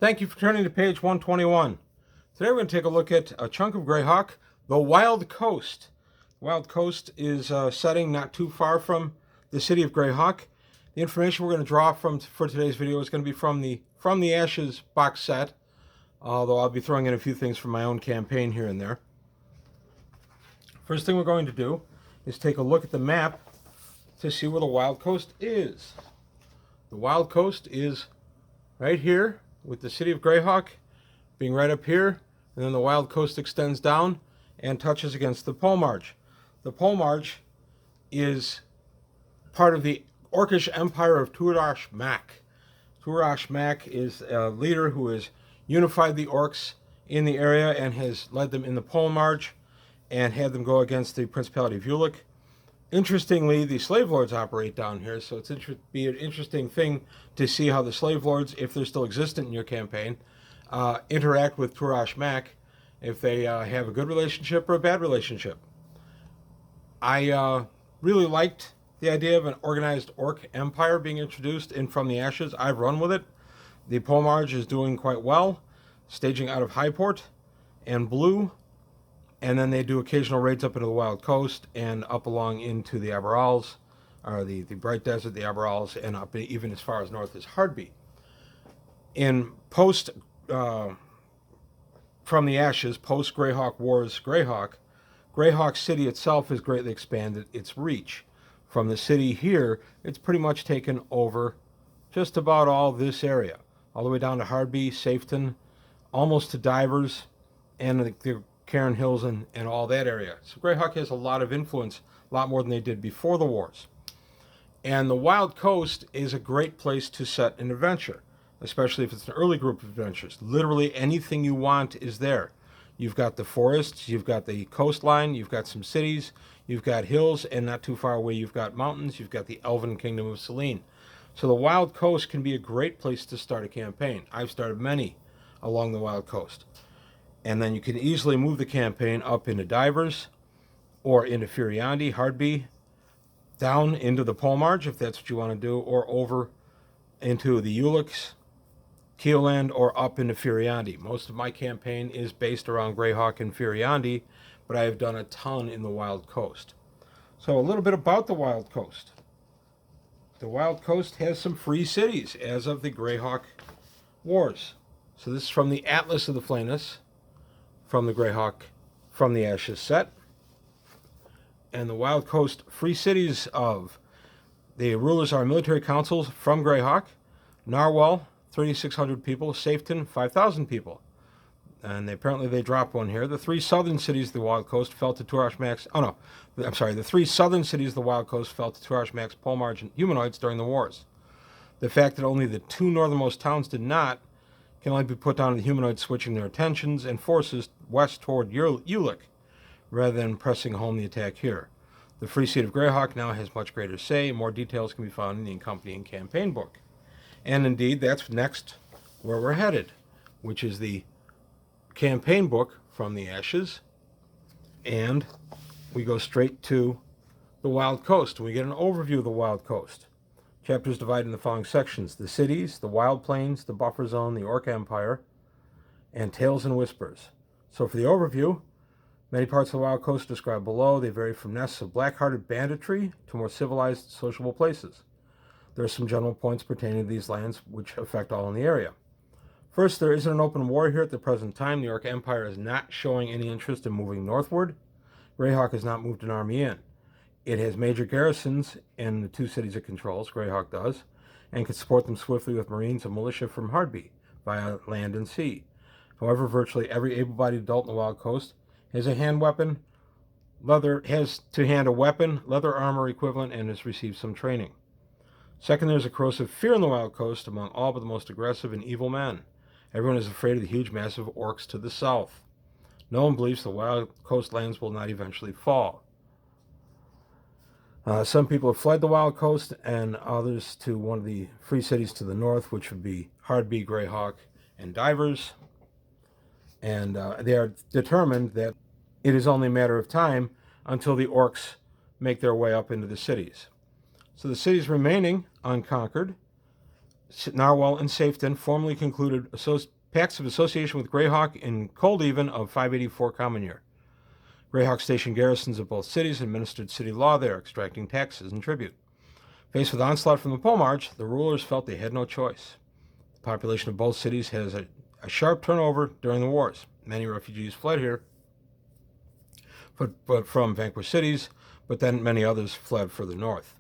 Thank you for turning to page 121. Today we're going to take a look at a chunk of Greyhawk, the Wild Coast. The Wild Coast is a setting not too far from the city of Greyhawk. The information we're going to draw from for today's video is going to be from the Ashes box set, although I'll be throwing in a few things from my own campaign here and there. First thing we're going to do is take a look at the map to see where the Wild Coast is. The Wild Coast is right here, with the city of Greyhawk being right up here, and then the Wild Coast extends down and touches against the pole marge. The pole marge is part of the Orcish Empire of Tuarash Mac. Tuarash Mac is a leader who has unified the orcs in the area and has led them in the pole marge and had them go against the Principality of Ulick. Interestingly, the slave lords operate down here, so it's be an interesting thing to see how the slave lords, if they're still existent in your campaign, interact with Tuarash Mac, if they have a good relationship or a bad relationship. I really liked the idea of an organized orc empire being introduced in From the Ashes. I've run with it. The pole marge is doing quite well, staging out of Highport and Blue. And then they do occasional raids up into the Wild Coast and up along into the Aberrals, or the Bright Desert, the Aberrals, and up even as far as north as Hardby. In post From the Ashes, post Greyhawk Wars Greyhawk City itself has greatly expanded its reach. From the city here, it's pretty much taken over just about all this area, all the way down to Hardby, Safeton, almost to Divers, and the Cairn Hills and all that area. So Greyhawk has a lot of influence, a lot more than they did before the wars. And the Wild Coast is a great place to set an adventure, especially if it's an early group of adventures. Literally anything you want is there. You've got the forests, you've got the coastline, you've got some cities, you've got hills, and not too far away you've got mountains, you've got the Elven Kingdom of Selene. So the Wild Coast can be a great place to start a campaign. I've started many along the Wild Coast. And then you can easily move the campaign up into Divers or into Furiandi, Hardby, down into the pole marge if that's what you want to do, or over into the Ulicks, Keelland, or up into Furiandi. Most of my campaign is based around Greyhawk and Furiandi, but I have done a ton in the Wild Coast. So a little bit about the Wild Coast. The Wild Coast has some free cities as of the Greyhawk Wars. So this is from the Atlas of the Flayness, from the Greyhawk From the Ashes set. And the Wild Coast free cities of the rulers are military councils from Greyhawk, Narwhal, 3,600 people, Safeton, 5,000 people. And apparently they dropped one here. The three southern cities of the Wild Coast fell to Tuarash Mac's, the three southern cities of the Wild Coast fell to Tuarash Mac's pole marge and humanoids during the wars. The fact that only the two northernmost towns did not can only be put down to the humanoids switching their attentions and forces west toward Ulick, rather than pressing home the attack here. The Free Seat of Greyhawk now has much greater say. More details can be found in the accompanying campaign book. And indeed, that's next where we're headed, which is the campaign book From the Ashes. And we go straight to the Wild Coast. We get an overview of the Wild Coast. Chapters divided in the following sections: the cities, the wild plains, the buffer zone, the Orc Empire, and tales and whispers. So for the overview, many parts of the Wild Coast described below. They vary from nests of black-hearted banditry to more civilized, sociable places. There are some general points pertaining to these lands which affect all in the area. First, there isn't an open war here at the present time. The Orc Empire is not showing any interest in moving northward. Greyhawk has not moved an army in. It has major garrisons in the two cities it controls, Greyhawk does, and can support them swiftly with marines and militia from Hardby via land and sea. However, virtually every able-bodied adult in the Wild Coast has to hand a weapon, leather armor equivalent, and has received some training. Second, there's a corrosive fear in the Wild Coast among all but the most aggressive and evil men. Everyone is afraid of the huge mass of orcs to the south. No one believes the Wild Coast lands will not eventually fall. Some people have fled the Wild Coast, and others to one of the free cities to the north, which would be Hardby, Greyhawk, and Divers. And they are determined that it is only a matter of time until the orcs make their way up into the cities. So the cities remaining unconquered Narwhal and Safeton formally concluded pacts of association with Greyhawk in Cold Even of 584 Common Year. Greyhawk stationed garrisons of both cities and administered city law there, extracting taxes and tribute. Faced with onslaught from the Pole March, the rulers felt they had no choice. The population of both cities has a sharp turnover during the wars. Many refugees fled here but from vanquished cities, but then many others fled further north.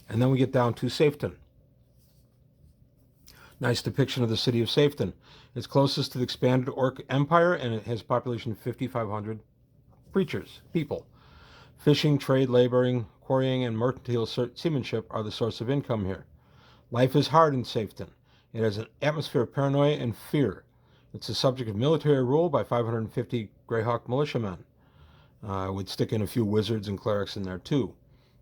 And then we get down to Safeton. Nice depiction of the city of Safeton. It's closest to the expanded Orc Empire, and it has a population of 5,500 people. Fishing, trade, laboring, quarrying, and mercantile seamanship are the source of income here. Life is hard in Safeton. It has an atmosphere of paranoia and fear. It's the subject of military rule by 550 Greyhawk militiamen. I would stick in a few wizards and clerics in there too.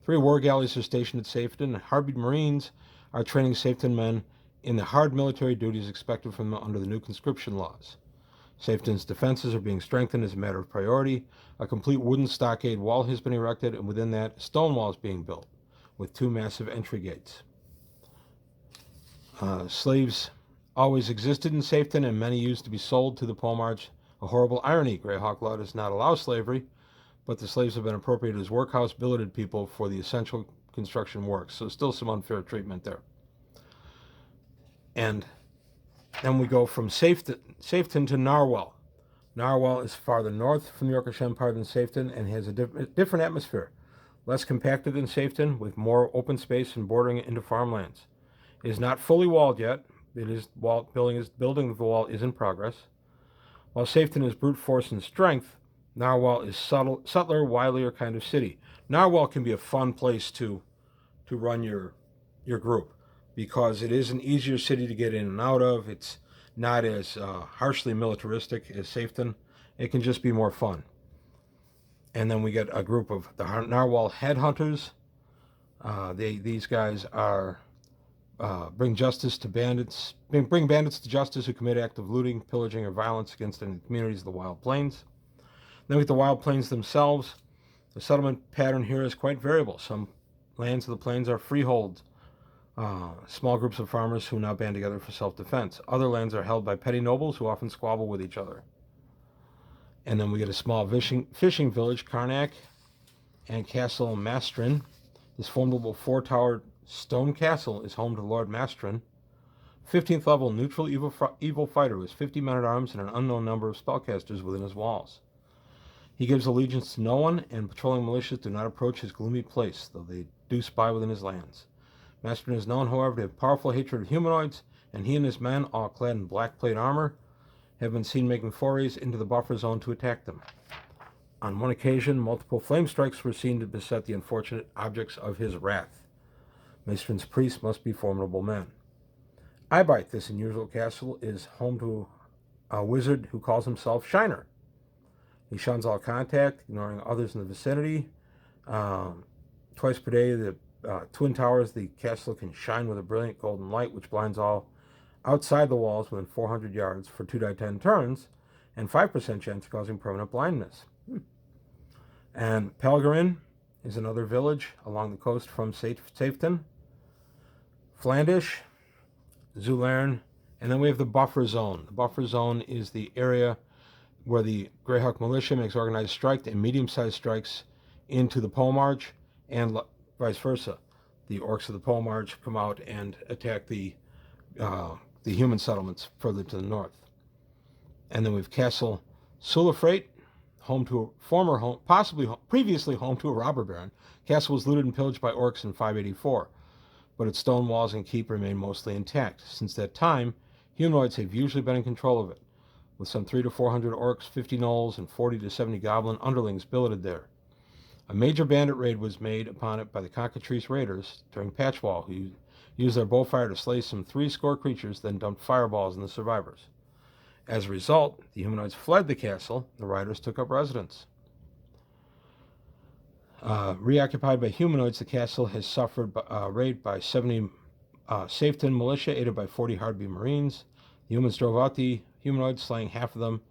3 war galleys are stationed at Safeton, and Harby Marines are training Safeton men in the hard military duties expected from them under the new conscription laws. Safeton's defenses are being strengthened as a matter of priority. A complete wooden stockade wall has been erected, and within that, a stone wall is being built, with 2 massive entry gates. Slaves always existed in Safeton, and many used to be sold to the Pole March. A horrible irony, Greyhawk law does not allow slavery, but the slaves have been appropriated as workhouse billeted people for the essential construction work, so still some unfair treatment there. And then we go from Safeton to Narwhal. Narwhal is farther north from the Orcish Empire than Safeton and has a different atmosphere, less compacted than Safeton, with more open space and bordering it into farmlands. It is not fully walled yet. Building of the wall is in progress. While Safeton is brute force and strength, Narwhal is subtler, wilier kind of city. Narwhal can be a fun place to run your group, because it is an easier city to get in and out of. It's not as harshly militaristic as Safeton. It can just be more fun. And then we get a group of the Narwhal headhunters. These guys are bring bandits to justice who commit acts of looting, pillaging, or violence against any communities of the Wild Plains. Then we get the Wild Plains themselves. The settlement pattern here is quite variable. Some lands of the plains are freehold, small groups of farmers who now band together for self-defense. Other lands are held by petty nobles who often squabble with each other. And then we get a small fishing village, Karnak, and Castle Mastrin. This formidable 4-towered stone castle is home to Lord Mastrin, 15th level neutral evil fighter who has 50 men-at-arms and an unknown number of spellcasters within his walls. He gives allegiance to no one, and patrolling militias do not approach his gloomy place, though they do spy within his lands. Mastrin is known, however, to have powerful hatred of humanoids, and he and his men, all clad in black plate armor, have been seen making forays into the buffer zone to attack them. On one occasion, multiple flame strikes were seen to beset the unfortunate objects of his wrath. Mastrin's priests must be formidable men. Eibite, this unusual castle, is home to a wizard who calls himself Shiner. He shuns all contact, ignoring others in the vicinity. Twice per day, the twin towers, the castle can shine with a brilliant golden light, which blinds all outside the walls within 400 yards for 2d10 turns, and 5% chance of causing permanent blindness. And Pelgarin is another village along the coast from Safeton. Flandish, Zulern, and then we have the buffer zone. The buffer zone is the area where the Greyhawk militia makes organized strike and medium-sized strikes into the Pole March, and vice versa. The orcs of the Pole March come out and attack the human settlements further to the north. And then we have Castle Sulafrate, previously home to a robber baron. Castle was looted and pillaged by orcs in 584, but its stone walls and keep remain mostly intact. Since that time, humanoids have usually been in control of it, with some 300 to 400 orcs, 50 gnolls, and 40 to 70 goblin underlings billeted there. A major bandit raid was made upon it by the Cockatrice Raiders during Patchwall, who used their bowfire to slay some 30 creatures, then dumped fireballs on the survivors. As a result, the humanoids fled the castle, and the riders took up residence. Reoccupied by humanoids, the castle has suffered a raid by 70 Safeton militia, aided by 40 Hardby Marines. The humans drove out the humanoids, slaying half of them,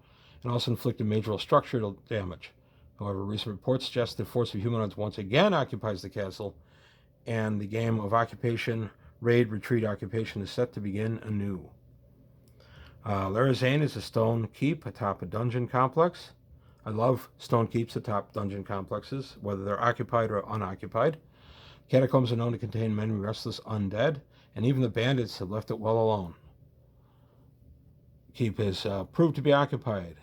and also inflicted major structural damage. However, recent reports suggest the force of humanoids once again occupies the castle, and the game of occupation raid, retreat, occupation is set to begin anew. Larazane is a stone keep atop a dungeon complex. I love stone keeps atop dungeon complexes, whether they're occupied or unoccupied. Catacombs are known to contain many restless undead, and even the bandits have left it well alone. Keep is proved to be occupied.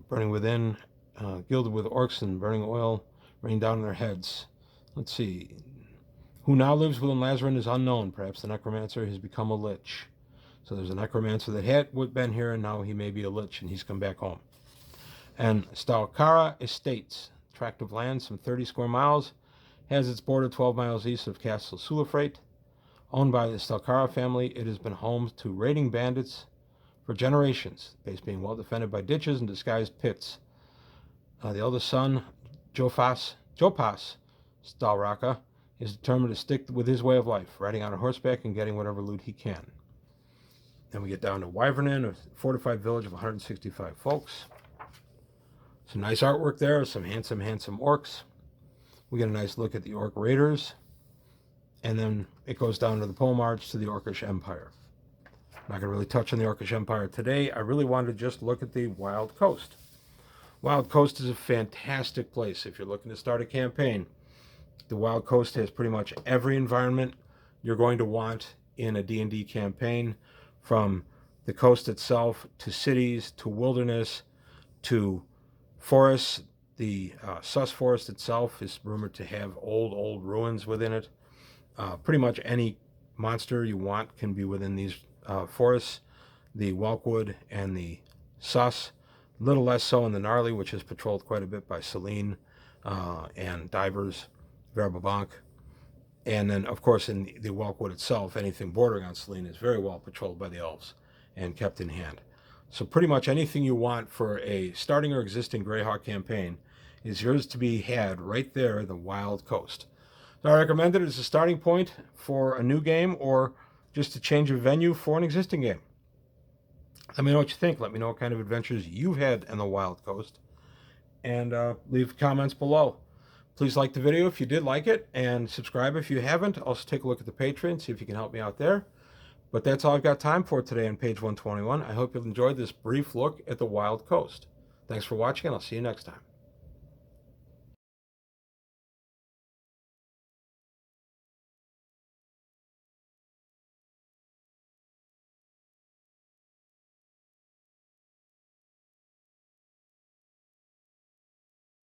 Burning within, gilded with orcs and burning oil raining down on their heads. Let's see. Who now lives within Lazarin is unknown. Perhaps the necromancer has become a lich. So there's a necromancer that had been here, and now he may be a lich, and he's come back home. And Stalkara Estates, tract of land, some 30 square miles, has its border 12 miles east of Castle Sulafrate. Owned by the Stalkara family, it has been home to raiding bandits for generations, the base being well defended by ditches and disguised pits. The eldest son, Jopas Stalraka, is determined to stick with his way of life, riding on a horseback and getting whatever loot he can. Then we get down to Wyvernon, a fortified village of 165 folks. Some nice artwork there, some handsome orcs. We get a nice look at the orc raiders. And then it goes down to the pole march to the Orcish Empire. I'm not going to really touch on the Orcish Empire today. I really wanted to just look at the Wild Coast. Wild Coast is a fantastic place. If you're looking to start a campaign, the Wild Coast has pretty much every environment you're going to want in a D&D campaign, from the coast itself to cities to wilderness to forests. The Sus Forest itself is rumored to have old ruins within it. Pretty much any monster you want can be within these forests. The Whelkwood and the Sus, a little less so in the Gnarly, which is patrolled quite a bit by Selene and divers, Verbabank. And then, of course, in the Whelkwood itself, anything bordering on Selene is very well patrolled by the elves and kept in hand. So pretty much anything you want for a starting or existing Greyhawk campaign is yours to be had right there in the Wild Coast. So I recommend it as a starting point for a new game or just a change of venue for an existing game. Let me know what you think. Let me know what kind of adventures you've had in the Wild Coast. And leave comments below. Please like the video if you did like it, and subscribe if you haven't. Also take a look at the Patreon, see if you can help me out there. But that's all I've got time for today on page 121. I hope you've enjoyed this brief look at the Wild Coast. Thanks for watching, and I'll see you next time.